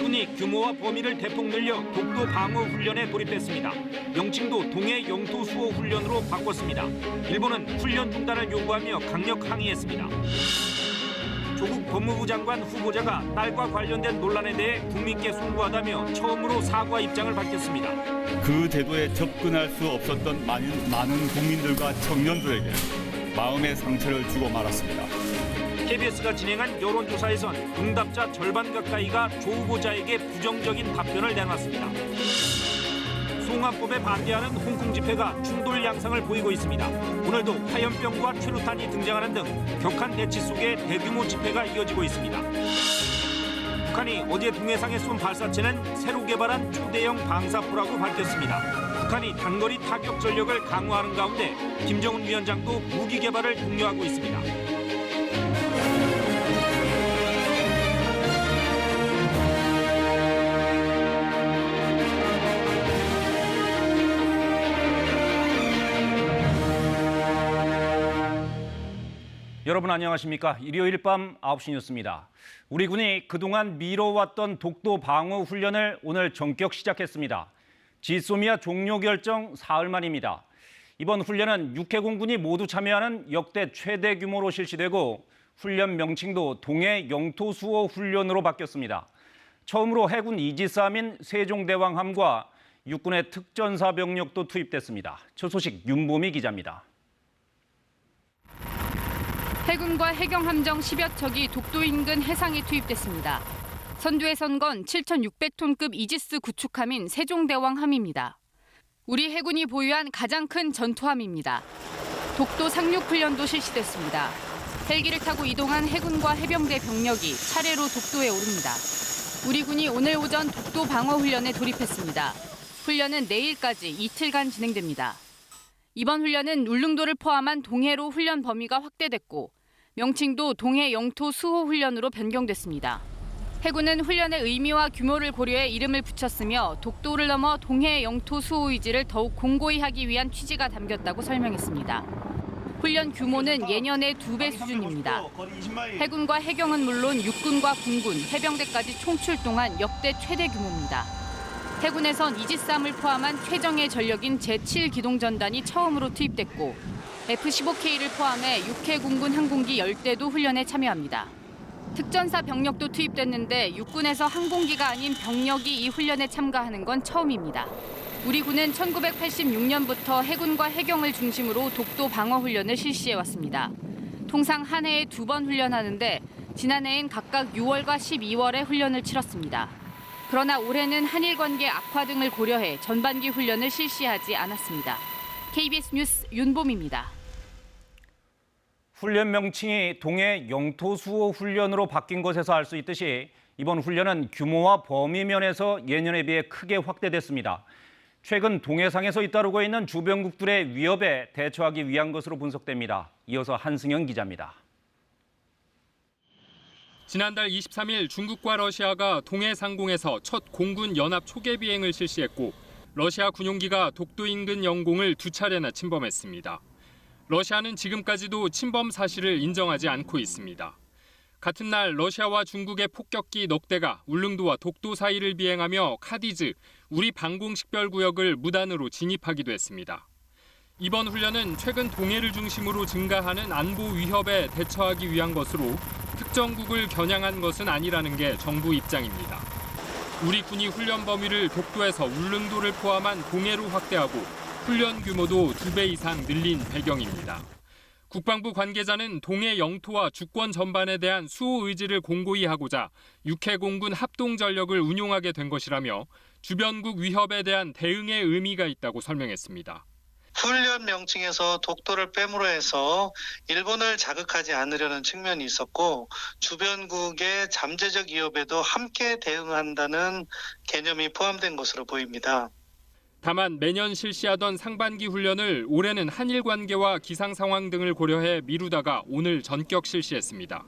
우리 규모와 범위를 대폭 늘려 독도 방어 훈련에 돌입했습니다. 명칭도 동해 영토 수호 훈련으로 바꿨습니다. 일본은 훈련 중단을 요구하며 강력 항의했습니다. 조국 법무부 장관 후보자가 딸과 관련된 논란에 대해 국민께 송구하다며 처음으로 사과 입장을 밝혔습니다. 그 제도에 접근할 수 없었던 많은 국민들과 청년들에게 마음의 상처를 주고 말았습니다. KBS가 진행한 여론조사에선 응답자 절반 가까이가 조 후보자에게 부정적인 답변을 내놨습니다. 송환법에 반대하는 홍콩 집회가 충돌 양상을 보이고 있습니다. 오늘도 화염병과 최루탄이 등장하는 등 격한 대치 속에 대규모 집회가 이어지고 있습니다. 북한이 어제 동해상에 쏜 발사체는 새로 개발한 초대형 방사포라고 밝혔습니다. 북한이 단거리 타격 전력을 강화하는 가운데 김정은 위원장도 무기 개발을 독려하고 있습니다. 여러분 안녕하십니까? 일요일 밤 9시 뉴스입니다. 우리 군이 그동안 미뤄왔던 독도 방어 훈련을 오늘 전격 시작했습니다. 지소미아 종료 결정 사흘 만입니다. 이번 훈련은 6회 공군이 모두 참여하는 역대 최대 규모로 실시되고 훈련 명칭도 동해 영토 수호 훈련으로 바뀌었습니다. 처음으로 해군 이지스함인 세종대왕함과 육군의 특전사 병력도 투입됐습니다. 첫 소식 윤보미 기자입니다. 해군과 해경함정 10여 척이 독도 인근 해상에 투입됐습니다. 선두에 선 건 7,600톤급 이지스 구축함인 세종대왕함입니다. 우리 해군이 보유한 가장 큰 전투함입니다. 독도 상륙훈련도 실시됐습니다. 헬기를 타고 이동한 해군과 해병대 병력이 차례로 독도에 오릅니다. 우리 군이 오늘 오전 독도 방어훈련에 돌입했습니다. 훈련은 내일까지 이틀간 진행됩니다. 이번 훈련은 울릉도를 포함한 동해로 훈련 범위가 확대됐고 명칭도 동해 영토 수호 훈련으로 변경됐습니다. 해군은 훈련의 의미와 규모를 고려해 이름을 붙였으며 독도를 넘어 동해 영토 수호 의지를 더욱 공고히 하기 위한 취지가 담겼다고 설명했습니다. 훈련 규모는 예년의 2배 수준입니다. 해군과 해경은 물론 육군과 공군, 해병대까지 총출동한 역대 최대 규모입니다. 해군에선 이지스함을 포함한 최정예 전력인 제7기동전단이 처음으로 투입됐고 F-15K를 포함해 6회 공군 항공기 10대도 훈련에 참여합니다. 특전사 병력도 투입됐는데 육군에서 항공기가 아닌 병력이 이 훈련에 참가하는 건 처음입니다. 우리 군은 1986년부터 해군과 해경을 중심으로 독도 방어 훈련을 실시해왔습니다. 통상 한 해에 2번 훈련하는데 지난해엔 각각 6월과 12월에 훈련을 치렀습니다. 그러나 올해는 한일 관계 악화 등을 고려해 전반기 훈련을 실시하지 않았습니다. KBS 뉴스 윤봄입니다. 훈련 명칭이 동해 영토 수호 훈련으로 바뀐 것에서 알 수 있듯이 이번 훈련은 규모와 범위 면에서 예년에 비해 크게 확대됐습니다. 최근 동해상에서 잇따르고 있는 주변국들의 위협에 대처하기 위한 것으로 분석됩니다. 이어서 한승현 기자입니다. 지난달 23일 중국과 러시아가 동해 상공에서 첫 공군 연합 초계 비행을 실시했고 러시아 군용기가 독도 인근 영공을 2차례나 침범했습니다. 러시아는 지금까지도 침범 사실을 인정하지 않고 있습니다. 같은 날 러시아와 중국의 폭격기 넉 대가 울릉도와 독도 사이를 비행하며 카디즈, 우리 방공식별구역을 무단으로 진입하기도 했습니다. 이번 훈련은 최근 동해를 중심으로 증가하는 안보 위협에 대처하기 위한 것으로 특정국을 겨냥한 것은 아니라는 게 정부 입장입니다. 우리 군이 훈련 범위를 독도에서 울릉도를 포함한 동해로 확대하고 훈련 규모도 2배 이상 늘린 배경입니다. 국방부 관계자는 동해 영토와 주권 전반에 대한 수호 의지를 공고히 하고자 6회 공군 합동 전력을 운용하게 된 것이라며 주변국 위협에 대한 대응의 의미가 있다고 설명했습니다. 훈련 명칭에서 독도를 빼므로 해서 일본을 자극하지 않으려는 측면이 있었고 주변국의 잠재적 위협에도 함께 대응한다는 개념이 포함된 것으로 보입니다. 다만 매년 실시하던 상반기 훈련을 올해는 한일 관계와 기상 상황 등을 고려해 미루다가 오늘 전격 실시했습니다.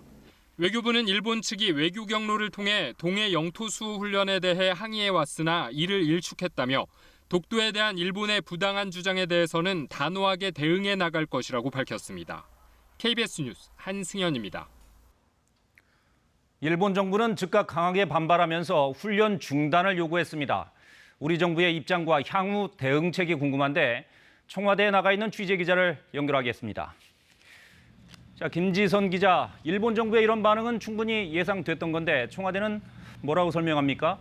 외교부는 일본 측이 외교 경로를 통해 동해 영토 수호 훈련에 대해 항의해왔으나 이를 일축했다며 독도에 대한 일본의 부당한 주장에 대해서는 단호하게 대응해 나갈 것이라고 밝혔습니다. KBS 뉴스 한승현입니다. 일본 정부는 즉각 강하게 반발하면서 훈련 중단을 요구했습니다. 우리 정부의 입장과 향후 대응책이 궁금한데 청와대에 나가 있는 취재 기자를 연결하겠습니다. 자, 김지선 기자, 일본 정부의 이런 반응은 충분히 예상됐던 건데 청와대는 뭐라고 설명합니까?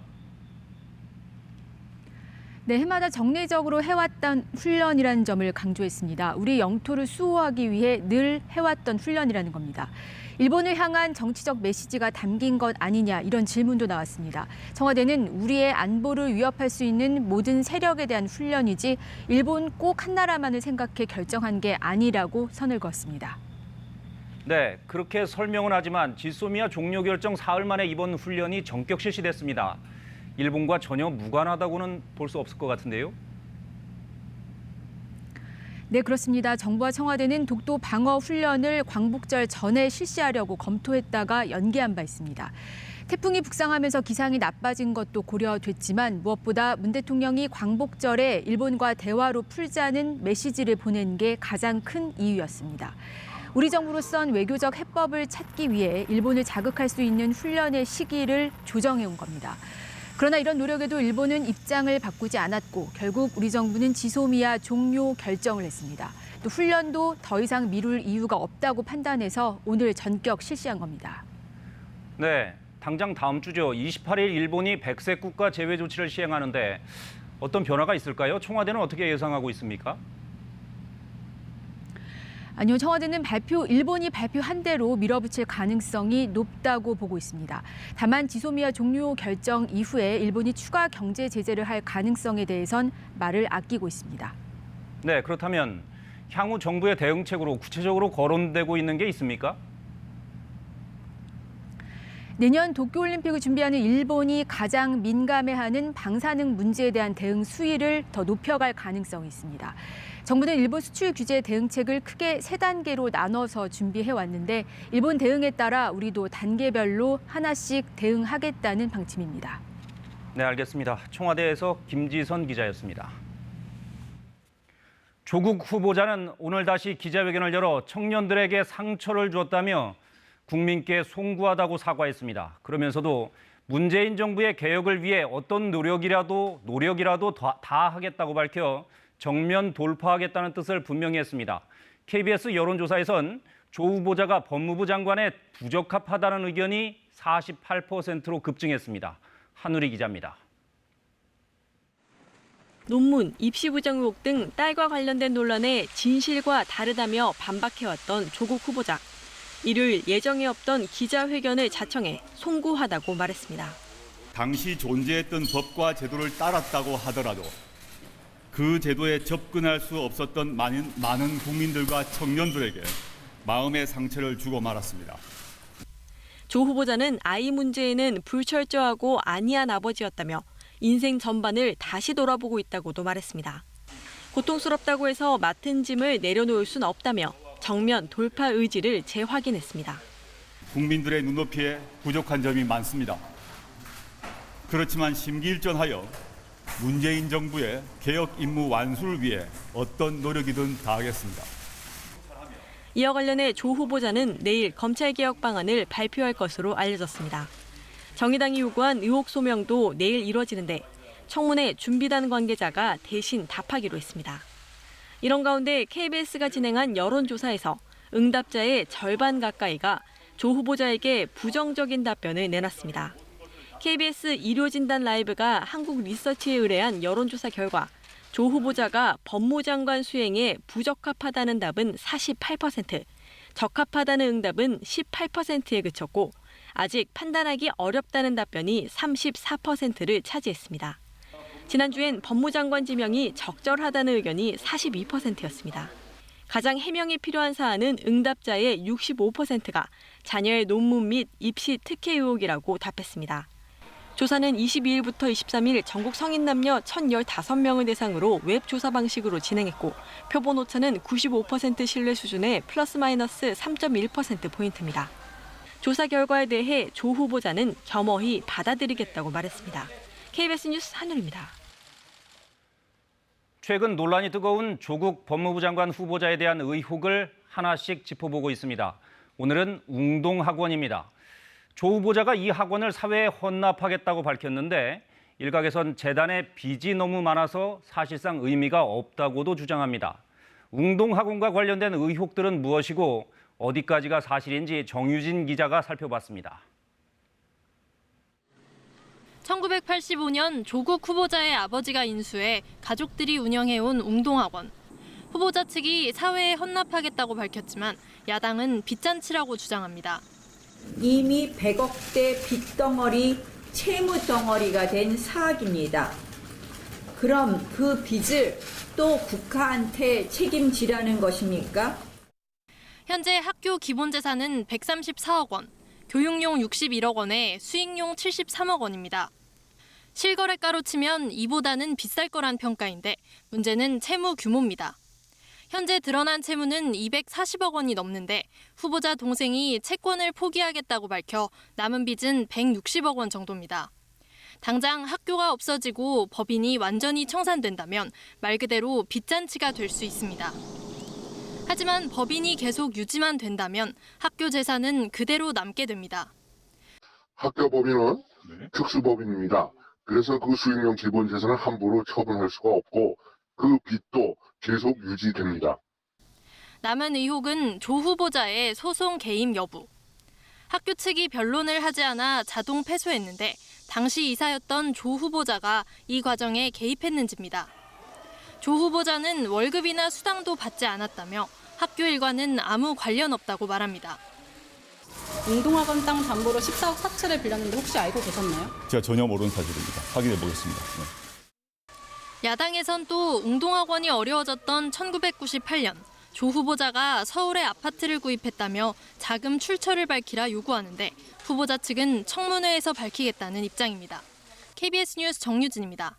네, 해마다 정례적으로 해왔던 훈련이라는 점을 강조했습니다. 우리 영토를 수호하기 위해 늘 해왔던 훈련이라는 겁니다. 일본을 향한 정치적 메시지가 담긴 것 아니냐 이런 질문도 나왔습니다. 청와대는 우리의 안보를 위협할 수 있는 모든 세력에 대한 훈련이지 일본 꼭 한 나라만을 생각해 결정한 게 아니라고 선을 그었습니다. 네, 그렇게 설명은 하지만 지소미아 종료 결정 사흘 만에 이번 훈련이 전격 실시됐습니다. 일본과 전혀 무관하다고는 볼 수 없을 것 같은데요. 네, 그렇습니다. 정부와 청와대는 독도 방어 훈련을 광복절 전에 실시하려고 검토했다가 연기한 바 있습니다. 태풍이 북상하면서 기상이 나빠진 것도 고려됐지만 무엇보다 문 대통령이 광복절에 일본과 대화로 풀자는 메시지를 보낸 게 가장 큰 이유였습니다. 우리 정부로선 외교적 해법을 찾기 위해 일본을 자극할 수 있는 훈련의 시기를 조정해온 겁니다. 그러나 이런 노력에도 일본은 입장을 바꾸지 않았고 결국 우리 정부는 지소미아 종료 결정을 했습니다. 또 훈련도 더 이상 미룰 이유가 없다고 판단해서 오늘 전격 실시한 겁니다. 네, 당장 다음 주죠. 28일 일본이 백색 국가 제외 조치를 시행하는데 어떤 변화가 있을까요? 청와대는 어떻게 예상하고 있습니까? 아니요, 청와대는 일본이 발표한 대로 밀어붙일 가능성이 높다고 보고 있습니다. 다만 지소미아 종료 결정 이후에 일본이 추가 경제 제재를 할 가능성에 대해선 말을 아끼고 있습니다. 네, 그렇다면 향후 정부의 대응책으로 구체적으로 거론되고 있는 게 있습니까? 내년 도쿄올림픽을 준비하는 일본이 가장 민감해하는 방사능 문제에 대한 대응 수위를 더 높여갈 가능성이 있습니다. 정부는 일본 수출 규제 대응책을 크게 3단계로 나눠서 준비해왔는데 일본 대응에 따라 우리도 단계별로 하나씩 대응하겠다는 방침입니다. 네, 알겠습니다. 청와대에서 김지선 기자였습니다. 조국 후보자는 오늘 다시 기자회견을 열어 청년들에게 상처를 주었다며 국민께 송구하다고 사과했습니다. 그러면서도 문재인 정부의 개혁을 위해 어떤 노력이라도 다 하겠다고 밝혀 정면 돌파하겠다는 뜻을 분명히 했습니다. KBS 여론조사에선 조 후보자가 법무부 장관에 부적합하다는 의견이 48%로 급증했습니다. 한우리 기자입니다. 논문, 입시 부정 의혹 등 딸과 관련된 논란에 진실과 다르다며 반박해왔던 조국 후보자. 일요일 예정에 없던 기자회견을 자청해 송구하다고 말했습니다. 당시 존재했던 법과 제도를 따랐다고 하더라도 그 제도에 접근할 수 없었던 많은 국민들과 청년들에게 마음의 상처를 주고 말았습니다. 조 후보자는 아이 문제에는 불철저하고 안이한 아버지였다며 인생 전반을 다시 돌아보고 있다고도 말했습니다. 고통스럽다고 해서 맡은 짐을 내려놓을 수는 없다며 정면 돌파 의지를 재확인했습니다. 국민들의 눈높이에 부족한 점이 많습니다. 그렇지만 심기일전하여 문재인 정부의 개혁 임무 완수를 위해 어떤 노력이든 다하겠습니다. 이와 관련해 조 후보자는 내일 검찰개혁 방안을 발표할 것으로 알려졌습니다. 정의당이 요구한 의혹 소명도 내일 이뤄지는데 청문회 준비단 관계자가 대신 답하기로 했습니다. 이런 가운데 KBS가 진행한 여론조사에서 응답자의 절반 가까이가 조 후보자에게 부정적인 답변을 내놨습니다. KBS 의료진단 라이브가 한국리서치에 의뢰한 여론조사 결과 조 후보자가 법무장관 수행에 부적합하다는 답은 48%, 적합하다는 응답은 18%에 그쳤고 아직 판단하기 어렵다는 답변이 34%를 차지했습니다. 지난주엔 법무장관 지명이 적절하다는 의견이 42%였습니다. 가장 해명이 필요한 사안은 응답자의 65%가 자녀의 논문 및 입시 특혜 의혹이라고 답했습니다. 조사는 22일부터 23일 전국 성인 남녀 1,015명을 대상으로 웹 조사 방식으로 진행했고 표본 오차는 95% 신뢰 수준의 플러스 마이너스 3.1%포인트입니다. 조사 결과에 대해 조 후보자는 겸허히 받아들이겠다고 말했습니다. KBS 뉴스 한율입니다. 최근 논란이 뜨거운 조국 법무부 장관 후보자에 대한 의혹을 하나씩 짚어보고 있습니다. 오늘은 웅동학원입니다. 조 후보자가 이 학원을 사회에 헌납하겠다고 밝혔는데 일각에선 재단에 빚이 너무 많아서 사실상 의미가 없다고도 주장합니다. 웅동학원과 관련된 의혹들은 무엇이고 어디까지가 사실인지 정유진 기자가 살펴봤습니다. 1985년 조국 후보자의 아버지가 인수해 가족들이 운영해온 웅동학원. 후보자 측이 사회에 헌납하겠다고 밝혔지만 야당은 빚잔치라고 주장합니다. 이미 100억대 빚덩어리, 채무덩어리가 된 사학입니다. 그럼 그 빚을 또 국가한테 책임지라는 것입니까? 현재 학교 기본재산은 134억 원, 교육용 61억 원에 수익용 73억 원입니다. 실거래가로 치면 이보다는 비쌀 거란 평가인데 문제는 채무 규모입니다. 현재 드러난 채무는 240억 원이 넘는데 후보자 동생이 채권을 포기하겠다고 밝혀 남은 빚은 160억 원 정도입니다. 당장 학교가 없어지고 법인이 완전히 청산된다면 말 그대로 빚잔치가 될 수 있습니다. 하지만 법인이 계속 유지만 된다면 학교 재산은 그대로 남게 됩니다. 학교 법인은 특수법인입니다. 그래서 그 수익용 기본 재산을 함부로 처분할 수가 없고 그 빚도 계속 유지됩니다. 남은 의혹은 조 후보자의 소송 개입 여부. 학교 측이 변론을 하지 않아 자동 패소했는데 당시 이사였던 조 후보자가 이 과정에 개입했는지입니다. 조 후보자는 월급이나 수당도 받지 않았다며 학교 일과는 아무 관련 없다고 말합니다. 웅동학원 땅 담보로 14억 4천을 빌렸는데 혹시 알고 계셨나요? 제가 전혀 모르는 사실입니다. 확인해 보겠습니다. 야당에선 또 웅동학원이 어려워졌던 1998년 조 후보자가 서울에 아파트를 구입했다며 자금 출처를 밝히라 요구하는데 후보자 측은 청문회에서 밝히겠다는 입장입니다. KBS 뉴스 정유진입니다.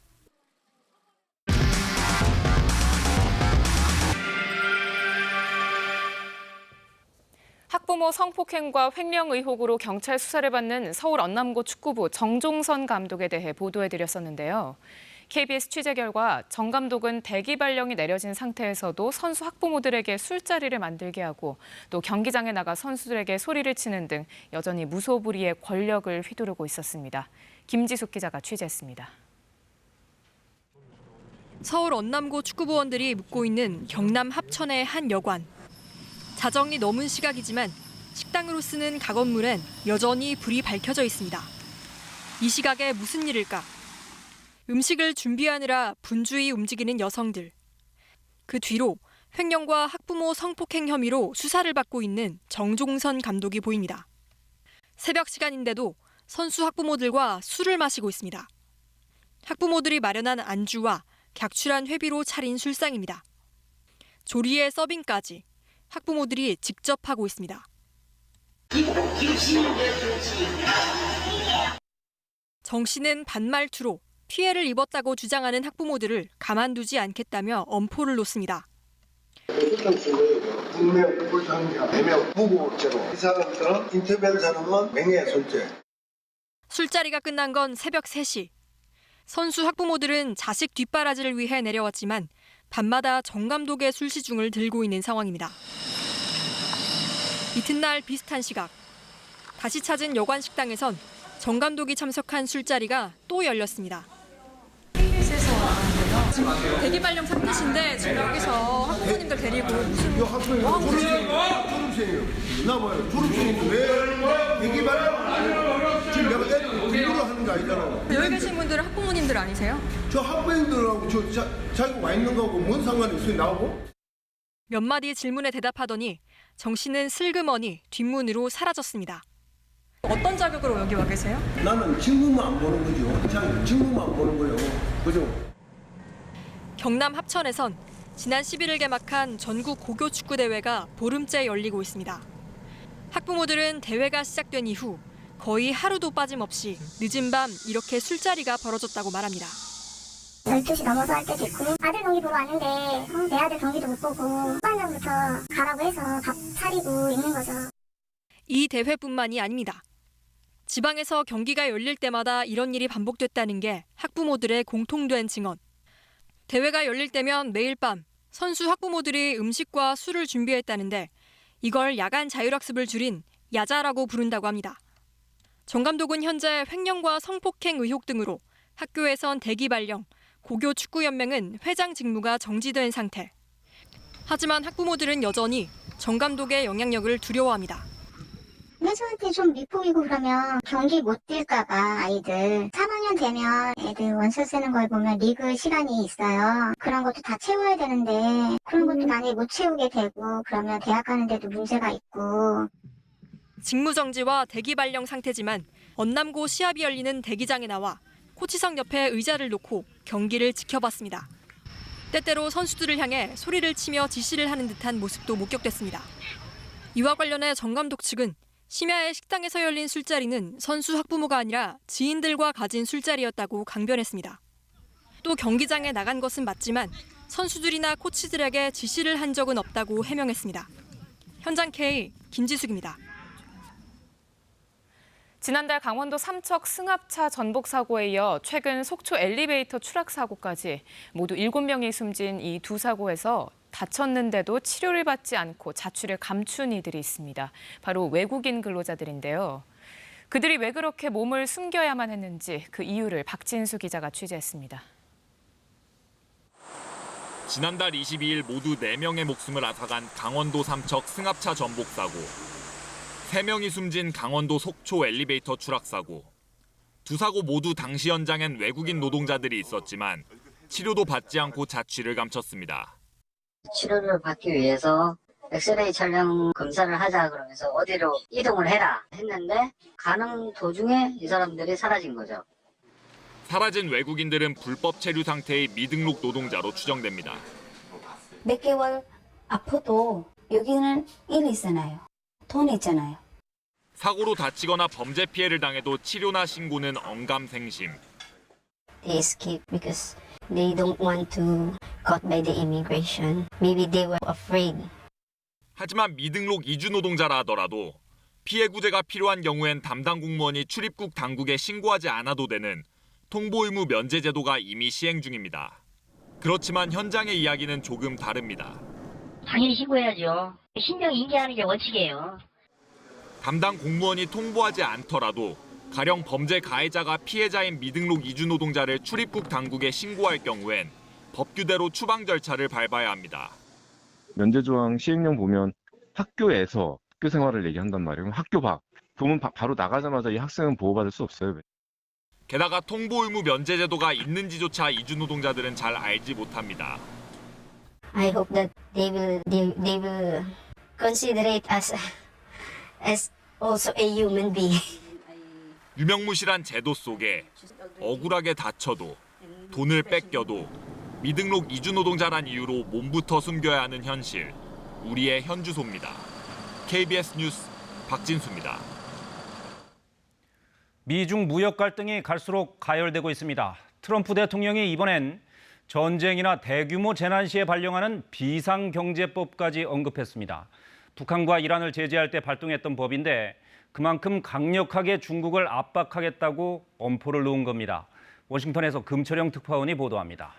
학부모 성폭행과 횡령 의혹으로 경찰 수사를 받는 서울 언남고 축구부 정종선 감독에 대해 보도해드렸었는데요. KBS 취재 결과 정 감독은 대기 발령이 내려진 상태에서도 선수 학부모들에게 술자리를 만들게 하고 또 경기장에 나가 선수들에게 소리를 치는 등 여전히 무소불위의 권력을 휘두르고 있었습니다. 김지숙 기자가 취재했습니다. 서울 언남고 축구부원들이 묵고 있는 경남 합천의 한 여관. 자정이 넘은 시각이지만 식당으로 쓰는 가건물엔 여전히 불이 밝혀져 있습니다. 이 시각에 무슨 일일까? 음식을 준비하느라 분주히 움직이는 여성들. 그 뒤로 횡령과 학부모 성폭행 혐의로 수사를 받고 있는 정종선 감독이 보입니다. 새벽 시간인데도 선수 학부모들과 술을 마시고 있습니다. 학부모들이 마련한 안주와 객출한 회비로 차린 술상입니다. 조리에 서빙까지 학부모들이 직접 하고 있습니다. 정 씨는 반말투로 피해를 입었다고 주장하는 학부모들을 가만두지 않겠다며 엄포를 놓습니다. 분명 불상자, 매명 무고죄로 이 사람들은 인터뷰한 사람은 명예훼손죄. 술자리가 끝난 건 새벽 3시. 선수 학부모들은 자식 뒷바라지를 위해 내려왔지만 밤마다 정 감독의 술시중을 들고 있는 상황입니다. 이튿날 비슷한 시각. 다시 찾은 여관 식당에선 정 감독이 참석한 술자리가 또 열렸습니다. KBS에서 왔는데요. 지금 대기 발령 상태신데 지금 여기서 학부모님들 데리고 무슨 졸업생이에요. 나봐요. 졸업생인데 왜 대기 발령? 지금 내가 애들 공부를 하는 거 아니잖아요. 여기 계신 분들은 학부모님들 아니세요? 저 학부모님들하고 자기가 와 있는 거하고 뭔 상관이 있어요, 나하고? 몇 마디 질문에 대답하더니 정 씨는 슬그머니 뒷문으로 사라졌습니다. 어떤 자격으로 여기 와 계세요? 나는 직무만 안 보는 거죠. 그냥 직무만 보는 거예요. 그죠? 경남 합천에선 지난 11일 개막한 전국 고교 축구 대회가 보름째 열리고 있습니다. 학부모들은 대회가 시작된 이후 거의 하루도 빠짐없이 늦은 밤 이렇게 술자리가 벌어졌다고 말합니다. 12시 넘어서 할 때도 있고 아들 경기 보러 왔는데 내 아들 경기도 못 보고 후반전부터 가라고 해서 밥 차리고 있는 거죠. 이 대회뿐만이 아닙니다. 지방에서 경기가 열릴 때마다 이런 일이 반복됐다는 게 학부모들의 공통된 증언. 대회가 열릴 때면 매일 밤 선수 학부모들이 음식과 술을 준비했다는데 이걸 야간 자율학습을 줄인 야자라고 부른다고 합니다. 정 감독은 현재 횡령과 성폭행 의혹 등으로 학교에선 대기 발령, 고교 축구연맹은 회장 직무가 정지된 상태. 하지만 학부모들은 여전히 정 감독의 영향력을 두려워합니다. 매주한테 좀 미포이고 그러면 경기 못 뛸까봐 아이들 3학년 되면 애들 원서 쓰는 걸 보면 리그 시간이 있어요. 그런 것도 다 채워야 되는데 그런 것도 만약에 못 채우게 되고 그러면 대학 가는데도 문제가 있고. 직무 정지와 대기 발령 상태지만 언남고 시합이 열리는 대기장에 나와 코치석 옆에 의자를 놓고 경기를 지켜봤습니다. 때때로 선수들을 향해 소리를 치며 지시를 하는 듯한 모습도 목격됐습니다. 이와 관련해 정 감독 측은 심야에 식당에서 열린 술자리는 선수 학부모가 아니라 지인들과 가진 술자리였다고 강변했습니다. 또 경기장에 나간 것은 맞지만 선수들이나 코치들에게 지시를 한 적은 없다고 해명했습니다. 현장 K 김지숙입니다. 지난달 강원도 삼척 승합차 전복 사고에 이어 최근 속초 엘리베이터 추락 사고까지 모두 7명이 숨진 이 두 사고에서 다쳤는데도 치료를 받지 않고 자취를 감춘 이들이 있습니다. 바로 외국인 근로자들인데요. 그들이 왜 그렇게 몸을 숨겨야만 했는지 그 이유를 박진수 기자가 취재했습니다. 지난달 22일 모두 4명의 목숨을 앗아간 강원도 삼척 승합차 전복 사고. 3명이 숨진 강원도 속초 엘리베이터 추락 사고. 두 사고 모두 당시 현장엔 외국인 노동자들이 있었지만 치료도 받지 않고 자취를 감췄습니다. 치료를 받기 위해서 엑스레이 촬영 검사를 하자 그러면서 어디로 이동을 해라 했는데 가는 도중에 이 사람들이 사라진 거죠. 사라진 외국인들은 불법 체류 상태의 미등록 노동자로 추정됩니다. 몇 개월 아파도 여기는 일 있잖아요. 돈 있잖아요. 사고로 다치거나 범죄 피해를 당해도 치료나 신고는 언감생심. They escape because they don't want to caught by the immigration. Maybe they were afraid. 하지만 미등록 이주 노동자라 하더라도 피해 구제가 필요한 경우엔 담당 공무원이 출입국 당국에 신고하지 않아도 되는 통보 의무 면제 제도가 이미 시행 중입니다. 그렇지만 현장의 이야기는 조금 다릅니다. 당연히 신고해야죠. 신병 인계하는 게 원칙이에요. 담당 공무원이 통보하지 않더라도 가령 범죄 가해자가 피해자인 미등록 이주 노동자를 출입국 당국에 신고할 경우엔 법규대로 추방 절차를 밟아야 합니다. 면제 조항 시행령 보면 학교에서 학교 생활을 얘기한단 말이에요. 그럼 학교 밖. 그러면 바로 나가자마자 이 학생은 보호받을 수 없어요. 게다가 통보 의무 면제 제도가 있는지조차 이주 노동자들은 잘 알지 못합니다. I hope that they will consider it as also a human being. 유명무실한 제도 속에 억울하게 다쳐도 돈을 뺏겨도 미등록 이주 노동자란 이유로 몸부터 숨겨야 하는 현실. 우리의 현주소입니다. KBS 뉴스 박진수입니다. 미중 무역 갈등이 갈수록 가열되고 있습니다. 트럼프 대통령이 이번엔 전쟁이나 대규모 재난 시에 발령하는 비상경제법까지 언급했습니다. 북한과 이란을 제재할 때 발동했던 법인데 그만큼 강력하게 중국을 압박하겠다고 엄포를 놓은 겁니다. 워싱턴에서 금철영 특파원이 보도합니다.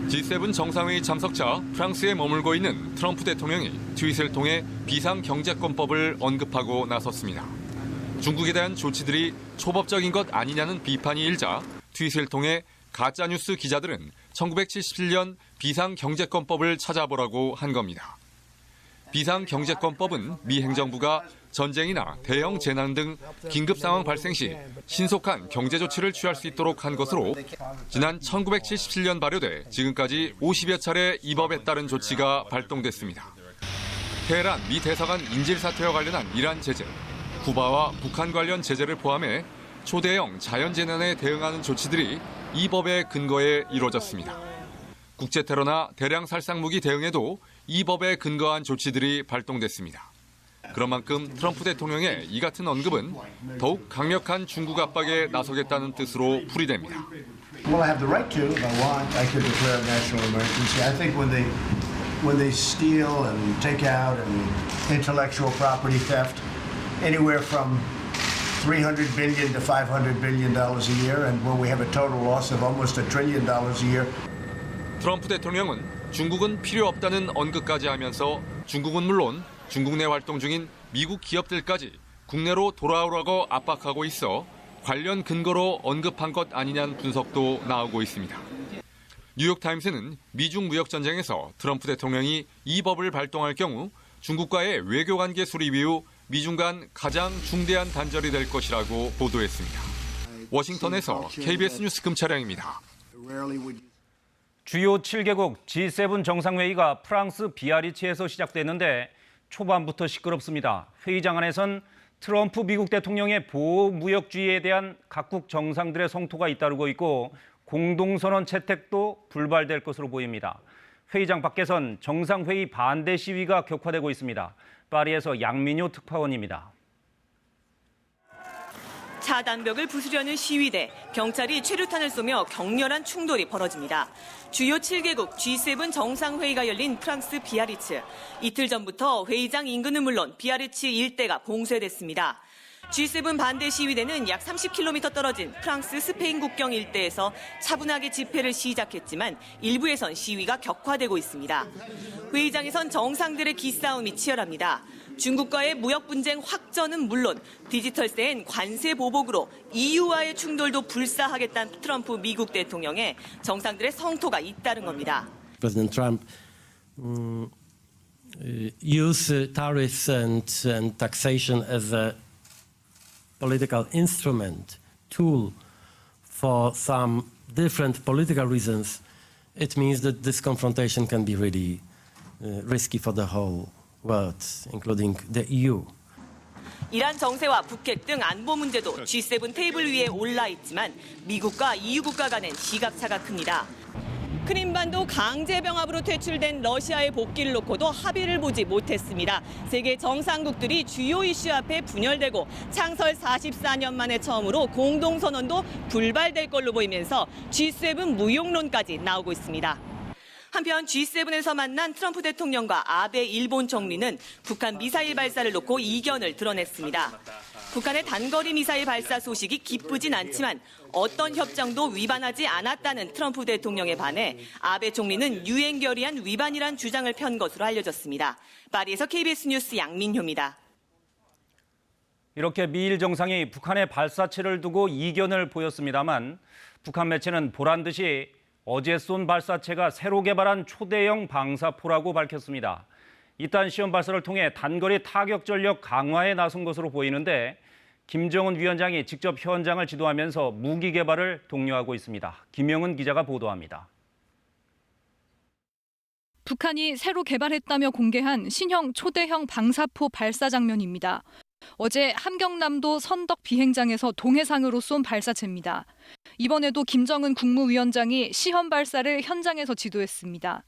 G7 정상회의 참석차 프랑스에 머물고 있는 트럼프 대통령이 트윗을 통해 비상경제권법을 언급하고 나섰습니다. 중국에 대한 조치들이 초법적인 것 아니냐는 비판이 일자 트윗을 통해 가짜뉴스 기자들은 1977년 비상경제권법을 찾아보라고 한 겁니다. 비상경제권법은 미 행정부가 전쟁이나 대형 재난 등 긴급 상황 발생 시 신속한 경제 조치를 취할 수 있도록 한 것으로 지난 1977년 발효돼 지금까지 50여 차례 이 법에 따른 조치가 발동됐습니다. 테헤란 미 대사관 인질 사태와 관련한 이란 제재, 쿠바와 북한 관련 제재를 포함해 초대형 자연재난에 대응하는 조치들이 이 법의 근거에 이루어졌습니다. 국제테러나 대량 살상무기 대응에도 이 법에 근거한 조치들이 발동됐습니다. 그런 만큼 트럼프 대통령의 이 같은 언급은 더욱 강력한 중국 압박에 나서겠다는 뜻으로 풀이됩니다. Well, I have the right to. If I want, I could declare a national emergency. I think when they steal and take out and intellectual property theft, anywhere from $300 billion to $500 billion a year, and when we have a total loss of almost $1 trillion a year. 트럼프 대통령은 중국은 필요 없다는 언급까지 하면서 중국은 물론 중국 내 활동 중인 미국 기업들까지 국내로 돌아오라고 압박하고 있어 관련 근거로 언급한 것 아니냐는 분석도 나오고 있습니다. 뉴욕타임스는 미중 무역 전쟁에서 트럼프 대통령이 이 법을 발동할 경우 중국과의 외교관계 수립 이후 미중 간 가장 중대한 단절이 될 것이라고 보도했습니다. 워싱턴에서 KBS 뉴스 금차량입니다. 주요 7개국 G7 정상회의가 프랑스 비아리츠에서 시작됐는데 초반부터 시끄럽습니다. 회의장 안에선 트럼프 미국 대통령의 보호무역주의에 대한 각국 정상들의 성토가 잇따르고 있고 공동선언 채택도 불발될 것으로 보입니다. 회의장 밖에선 정상회의 반대 시위가 격화되고 있습니다. 파리에서 양민효 특파원입니다. 차단벽을 부수려는 시위대, 경찰이 최루탄을 쏘며 격렬한 충돌이 벌어집니다. 주요 7개국 G7 정상회의가 열린 프랑스 비아리츠. 이틀 전부터 회의장 인근은 물론 비아리츠 일대가 봉쇄됐습니다. G7 반대 시위대는 약 30km 떨어진 프랑스 스페인 국경 일대에서 차분하게 집회를 시작했지만 일부에선 시위가 격화되고 있습니다. 회의장에선 정상들의 기싸움이 치열합니다. 중국과의 무역 분쟁 확전은 물론 디지털세엔 관세 보복으로 EU와의 충돌도 불사하겠다는 트럼프 미국 대통령의 정상들의 성토가 잇따른 겁니다. President Trump used tariffs and taxation as a political instrument, tool for some different political reasons. It means that this confrontation can be really risky for the whole world, including the EU. 이란 정세와 북핵 등 안보 문제도 G7 테이블 위에 올라 있지만 미국과 EU 국가 간엔 시각차가 큽니다. 크림반도 강제 병합으로 퇴출된 러시아의 복귀를 놓고도 합의를 보지 못했습니다. 세계 정상국들이 주요 이슈 앞에 분열되고 창설 44년 만에 처음으로 공동선언도 불발될 걸로 보이면서 G7 무용론까지 나오고 있습니다. 한편 G7에서 만난 트럼프 대통령과 아베 일본 총리는 북한 미사일 발사를 놓고 이견을 드러냈습니다. 북한의 단거리 미사일 발사 소식이 기쁘진 않지만 어떤 협정도 위반하지 않았다는 트럼프 대통령에 반해 아베 총리는 유엔 결의안 위반이란 주장을 편 것으로 알려졌습니다. 파리에서 KBS 뉴스 양민효입니다. 이렇게 미일 정상이 북한의 발사체를 두고 이견을 보였습니다만 북한 매체는 보란 듯이 어제 쏜 발사체가 새로 개발한 초대형 방사포라고 밝혔습니다. 이딴 시험 발사를 통해 단거리 타격 전력 강화에 나선 것으로 보이는데 김정은 위원장이 직접 현장을 지도하면서 무기 개발을 독려하고 있습니다. 김영은 기자가 보도합니다. 북한이 새로 개발했다며 공개한 신형 초대형 방사포 발사 장면입니다. 어제 함경남도 선덕 비행장에서 동해상으로 쏜 발사체입니다. 이번에도 김정은 국무위원장이 시험 발사를 현장에서 지도했습니다.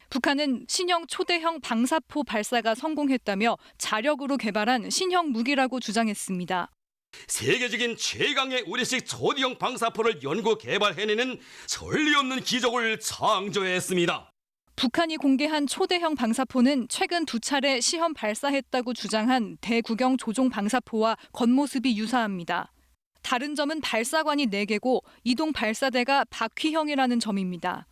북한은 신형 초대형 방사포 발사가 성공했다며 자력으로 개발한 신형 무기라고 주장했습니다. 세계적인 최강의 우리식 초대형 방사포를 연구 개발해내는 설리 없는 기적을 창조했습니다. 북한이 공개한 초대형 방사포는 최근 2차례 시험 발사했다고 주장한 대구경 조종 방사포와 겉모습이 유사합니다. 다른 점은 발사관이 4개고 이동 발사대가 바퀴형이라는 점입니다.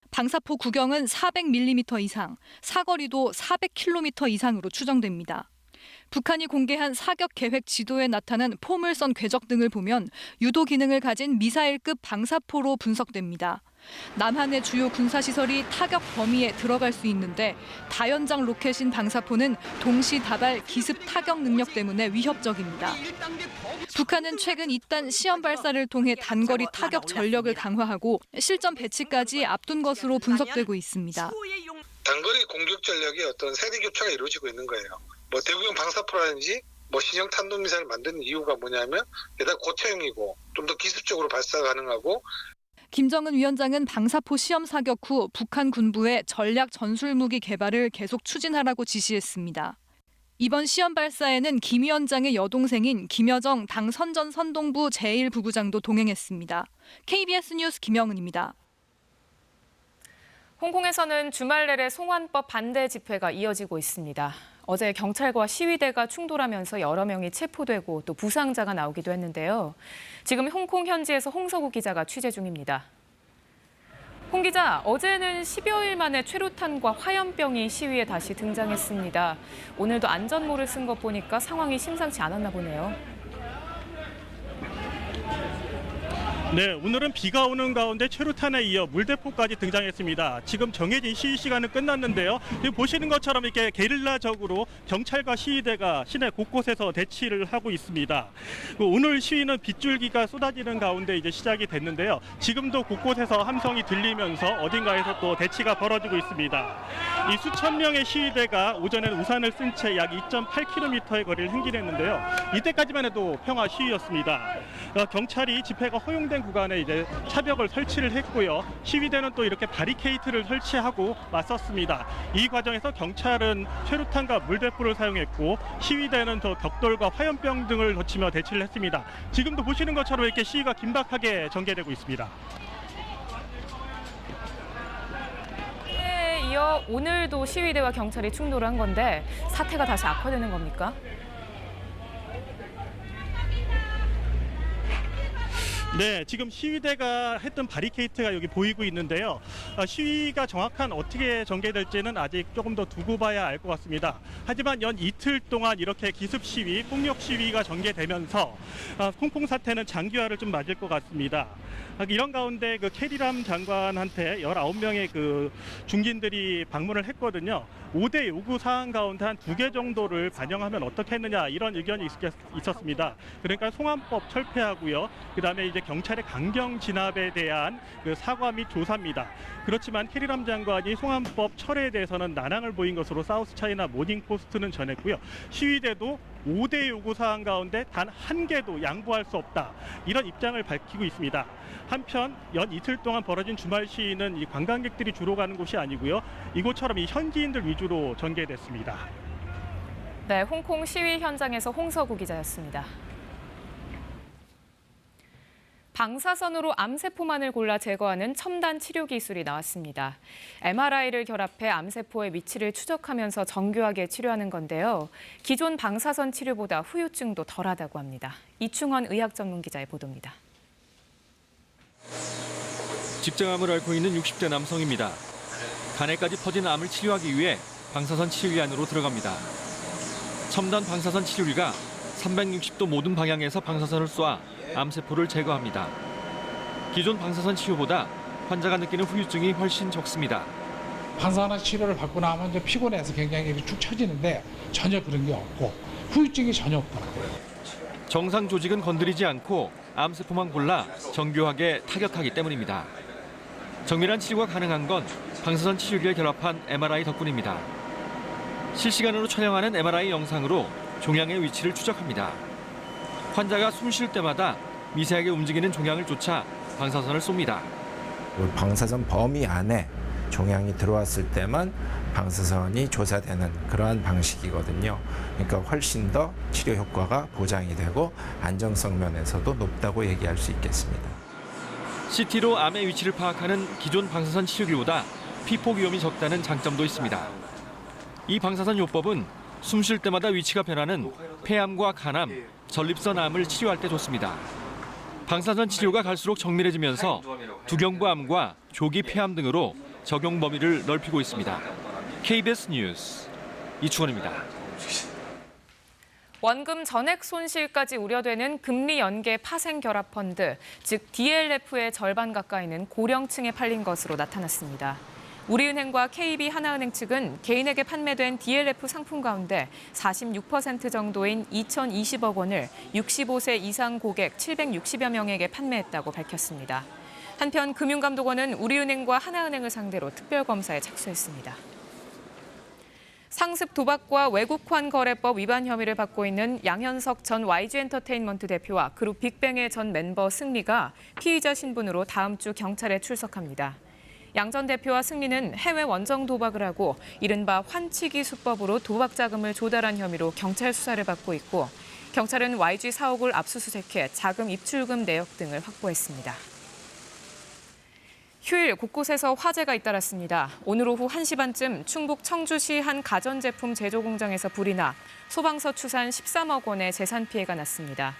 방사포 구경은 400mm 이상, 사거리도 400km 이상으로 추정됩니다. 북한이 공개한 사격 계획 지도에 나타난 포물선 궤적 등을 보면 유도 기능을 가진 미사일급 방사포로 분석됩니다. 남한의 주요 군사시설이 타격 범위에 들어갈 수 있는데 다연장 로켓인 방사포는 동시다발 기습 타격 능력 때문에 위협적입니다. 북한은 최근 이딴 시험 발사를 통해 단거리 타격 전력을 강화하고 실전 배치까지 앞둔 것으로 분석되고 있습니다. 단거리 공격 전력의 어떤 세대 교체가 이루어지고 있는 거예요. 뭐 대구경 방사포라든지 신형 탄도미사일을 만드는 이유가 뭐냐면 게다가 고체형이고 좀 더 기술적으로 발사 가능하고. 김정은 위원장은 방사포 시험 사격 후 북한 군부에 전략 전술무기 개발을 계속 추진하라고 지시했습니다. 이번 시험 발사에는 김 위원장의 여동생인 김여정 당 선전선동부 제1부부장도 동행했습니다. KBS 뉴스 김영은입니다. 홍콩에서는 주말 내내 송환법 반대 집회가 이어지고 있습니다. 어제 경찰과 시위대가 충돌하면서 여러 명이 체포되고 또 부상자가 나오기도 했는데요. 지금 홍콩 현지에서 홍서구 기자가 취재 중입니다. 홍 기자, 어제는 10여일 만에 최루탄과 화염병이 시위에 다시 등장했습니다. 오늘도 안전모를 쓴 것 보니까 상황이 심상치 않았나 보네요. 네, 오늘은 비가 오는 가운데 최루탄에 이어 물대포까지 등장했습니다. 지금 정해진 시위 시간은 끝났는데요. 지금 보시는 것처럼 이렇게 게릴라적으로 경찰과 시위대가 시내 곳곳에서 대치를 하고 있습니다. 오늘 시위는 빗줄기가 쏟아지는 가운데 이제 시작이 됐는데요. 지금도 곳곳에서 함성이 들리면서 어딘가에서 또 대치가 벌어지고 있습니다. 이 수천 명의 시위대가 오전에는 우산을 쓴 채 약 2.8km의 거리를 행진했는데요. 이때까지만 해도 평화 시위였습니다. 경찰이 집회가 허용된 구간에 이제 차벽을 설치를 했고요. 시위대는 또 이렇게 바리케이트를 설치하고 맞섰습니다. 이 과정에서 경찰은 최루탄과 물대포를 사용했고 시위대는 더 벽돌과 화염병 등을 덧치며 대치를 했습니다. 지금도 보시는 것처럼 이렇게 시위가 긴박하게 전개되고 있습니다. 시위에 이어 오늘도 시위대와 경찰이 충돌을 한 건데 사태가 다시 악화되는 겁니까? 네, 지금 시위대가 했던 바리케이트가 여기 보이고 있는데요. 시위가 정확한 어떻게 전개될지는 아직 조금 더 두고 봐야 알 것 같습니다. 하지만 연 이틀 동안 이렇게 기습 시위, 폭력 시위가 전개되면서 홍콩 사태는 장기화를 좀 맞을 것 같습니다. 이런 가운데 그 캐리람 장관한테 19명의 그 중진들이 방문을 했거든요. 5대 요구 사항 가운데 한 2개 정도를 반영하면 어떻겠느냐 이런 의견이 있었습니다. 그러니까 송환법 철폐하고요. 그다음에 이제 경찰의 강경 진압에 대한 그 사과 및 조사입니다. 그렇지만 캐리람 장관이 송환법 철회에 대해서는 난항을 보인 것으로 사우스차이나 모닝포스트는 전했고요. 시위대도 5대 요구 사항 가운데 단 한 개도 양보할 수 없다. 이런 입장을 밝히고 있습니다. 한편 연 이틀 동안 벌어진 주말 시위는 이 관광객들이 주로 가는 곳이 아니고요. 이곳처럼 이 현지인들 위주로 전개됐습니다. 네, 홍콩 시위 현장에서 홍서구 기자였습니다. 방사선으로 암세포만을 골라 제거하는 첨단 치료 기술이 나왔습니다. MRI를 결합해 암세포의 위치를 추적하면서 정교하게 치료하는 건데요. 기존 방사선 치료보다 후유증도 덜하다고 합니다. 이충헌 의학 전문 기자의 보도입니다. 직장암을 앓고 있는 60대 남성입니다. 간에까지 퍼진 암을 치료하기 위해 방사선 치료기 안으로 들어갑니다. 첨단 방사선 치료기가 360도 모든 방향에서 방사선을 쏴 암세포를 제거합니다. 기존 방사선 치료보다 환자가 느끼는 후유증이 훨씬 적습니다. 방사선 치료를 받고 나면 이제 피곤해서 굉장히 축 처지는데 전혀 그런 게 없고 후유증이 전혀 없더라고요. 정상 조직은 건드리지 않고 암세포만 골라 정교하게 타격하기 때문입니다. 정밀한 치료가 가능한 건 방사선 치료기를 결합한 MRI 덕분입니다. 실시간으로 촬영하는 MRI 영상으로 종양의 위치를 추적합니다. 환자가 숨 쉴 때마다 미세하게 움직이는 종양을 쫓아 방사선을 쏩니다. 방사선 범위 안에 종양이 들어왔을 때만 방사선이 조사되는 그러한 방식이거든요. 그러니까 훨씬 더 치료 효과가 보장이 되고 안정성 면에서도 높다고 얘기할 수 있겠습니다. CT로 암의 위치를 파악하는 기존 방사선 치료기보다 피폭 위험이 적다는 장점도 있습니다. 이 방사선 요법은 숨 쉴 때마다 위치가 변하는 폐암과 간암, 전립선 암을 치료할 때 좋습니다. 방사선 치료가 갈수록 정밀해지면서 두경부암과 조기 폐암 등으로 적용 범위를 넓히고 있습니다. KBS 뉴스 이충헌입니다. 원금 전액 손실까지 우려되는 금리 연계 파생 결합 펀드, 즉 DLF의 절반 가까이는 고령층에 팔린 것으로 나타났습니다. 우리은행과 KB 하나은행 측은 개인에게 판매된 DLF 상품 가운데 46% 정도인 2,020억 원을 65세 이상 고객 760여 명에게 판매했다고 밝혔습니다. 한편 금융감독원은 우리은행과 하나은행을 상대로 특별검사에 착수했습니다. 상습 도박과 외국환 거래법 위반 혐의를 받고 있는 양현석 전 YG엔터테인먼트 대표와 그룹 빅뱅의 전 멤버 승리가 피의자 신분으로 다음 주 경찰에 출석합니다. 양 전 대표와 승리는 해외 원정 도박을 하고 이른바 환치기 수법으로 도박 자금을 조달한 혐의로 경찰 수사를 받고 있고 경찰은 YG 사옥을 압수수색해 자금 입출금 내역 등을 확보했습니다. 휴일 곳곳에서 화재가 잇따랐습니다. 오늘 오후 1시 반쯤 충북 청주시 한 가전제품 제조 공장에서 불이 나 소방서 추산 13억 원의 재산 피해가 났습니다.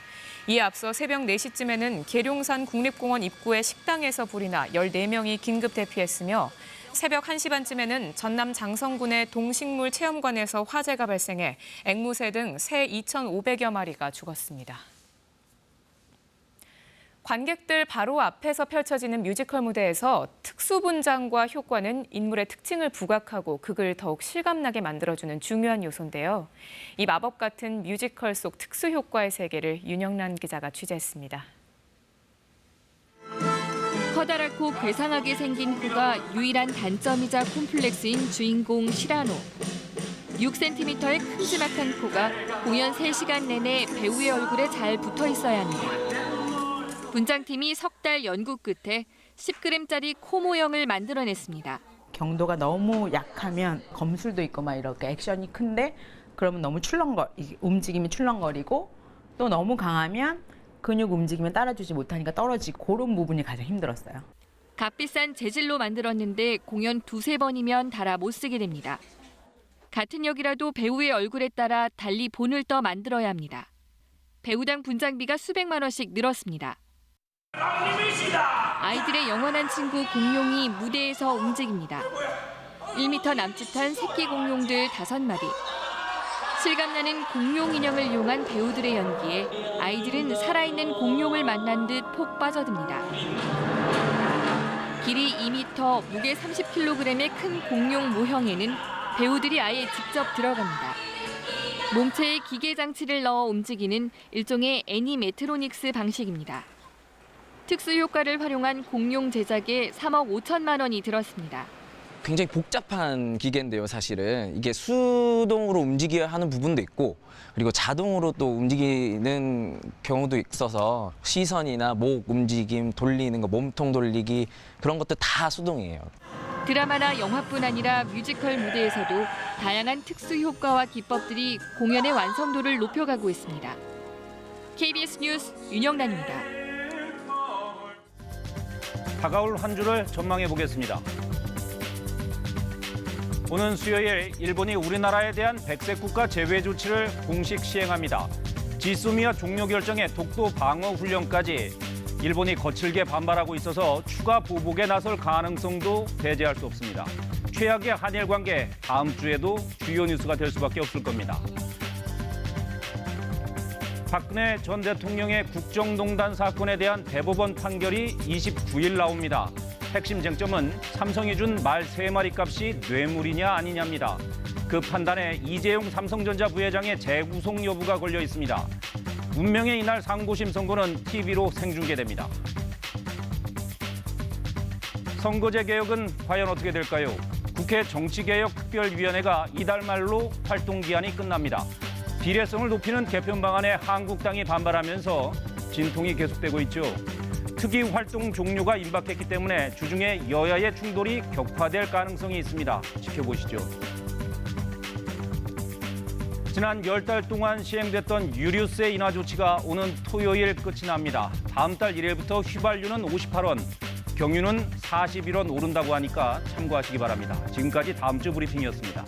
이에 앞서 새벽 4시쯤에는 계룡산 국립공원 입구의 식당에서 불이 나 14명이 긴급 대피했으며 새벽 1시 반쯤에는 전남 장성군의 동식물 체험관에서 화재가 발생해 앵무새 등 새 2,500여 마리가 죽었습니다. 관객들 바로 앞에서 펼쳐지는 뮤지컬 무대에서 특수분장과 효과는 인물의 특징을 부각하고 극을 더욱 실감나게 만들어주는 중요한 요소인데요. 이 마법 같은 뮤지컬 속 특수 효과의 세계를 윤영란 기자가 취재했습니다. 커다랗고 괴상하게 생긴 코가 유일한 단점이자 콤플렉스인 주인공 시라노. 6cm의 큼지막한 코가 공연 3시간 내내 배우의 얼굴에 잘 붙어 있어야 합니다. 분장팀이 석 달 연구 끝에 10g짜리 코 모형을 만들어냈습니다. 경도가 너무 약하면 검술도 있고 막 이렇게 액션이 큰데 그러면 너무 움직임이 출렁거리고 또 너무 강하면 근육 움직이면 따라주지 못하니까 떨어지고 그런 부분이 가장 힘들었어요. 값비싼 재질로 만들었는데 공연 2-3번이면 달아 못 쓰게 됩니다. 같은 역이라도 배우의 얼굴에 따라 달리 본을 떠 만들어야 합니다. 배우당 분장비가 수백만 원씩 늘었습니다. 아이들의 영원한 친구 공룡이 무대에서 움직입니다. 1m 남짓한 새끼 공룡들 5마리. 실감나는 공룡 인형을 이용한 배우들의 연기에 아이들은 살아있는 공룡을 만난 듯 폭 빠져듭니다. 길이 2m, 무게 30kg의 큰 공룡 모형에는 배우들이 아예 직접 들어갑니다. 몸체에 기계 장치를 넣어 움직이는 일종의 애니메트로닉스 방식입니다. 특수 효과를 활용한 공룡 제작에 3억 5천만 원이 들었습니다. 굉장히 복잡한 기계인데요, 사실은. 이게 수동으로 움직여야 하는 부분도 있고 그리고 자동으로 또 움직이는 경우도 있어서 시선이나 목 움직임, 돌리는 거, 몸통 돌리기 그런 것도 다 수동이에요. 드라마나 영화뿐 아니라 뮤지컬 무대에서도 다양한 특수 효과와 기법들이 공연의 완성도를 높여가고 있습니다. KBS 뉴스 윤영란입니다. 다가올 한 주를 전망해 보겠습니다. 오는 수요일 일본이 우리나라에 대한 백색 국가 제외 조치를 공식 시행합니다. 지소미아 종료 결정에 독도 방어 훈련까지 일본이 거칠게 반발하고 있어서 추가 보복에 나설 가능성도 배제할 수 없습니다. 최악의 한일 관계 다음 주에도 주요 뉴스가 될 수밖에 없을 겁니다. 박근혜 전 대통령의 국정농단 사건에 대한 대법원 판결이 29일 나옵니다. 핵심 쟁점은 삼성이 준 말 3마리 값이 뇌물이냐 아니냐입니다. 그 판단에 이재용 삼성전자 부회장의 재구속 여부가 걸려 있습니다. 운명의 이날 상고심 선고는 TV로 생중계됩니다. 선거제 개혁은 과연 어떻게 될까요? 국회 정치개혁특별위원회가 이달 말로 활동 기한이 끝납니다. 비례성을 높이는 개편 방안에 한국당이 반발하면서 진통이 계속되고 있죠. 특위 활동 종료가 임박했기 때문에 주중에 여야의 충돌이 격화될 가능성이 있습니다. 지켜보시죠. 지난 10달 동안 시행됐던 유류세 인하 조치가 오는 토요일 끝이 납니다. 다음 달 1일부터 휘발유는 58원, 경유는 41원 오른다고 하니까 참고하시기 바랍니다. 지금까지 다음 주 브리핑이었습니다.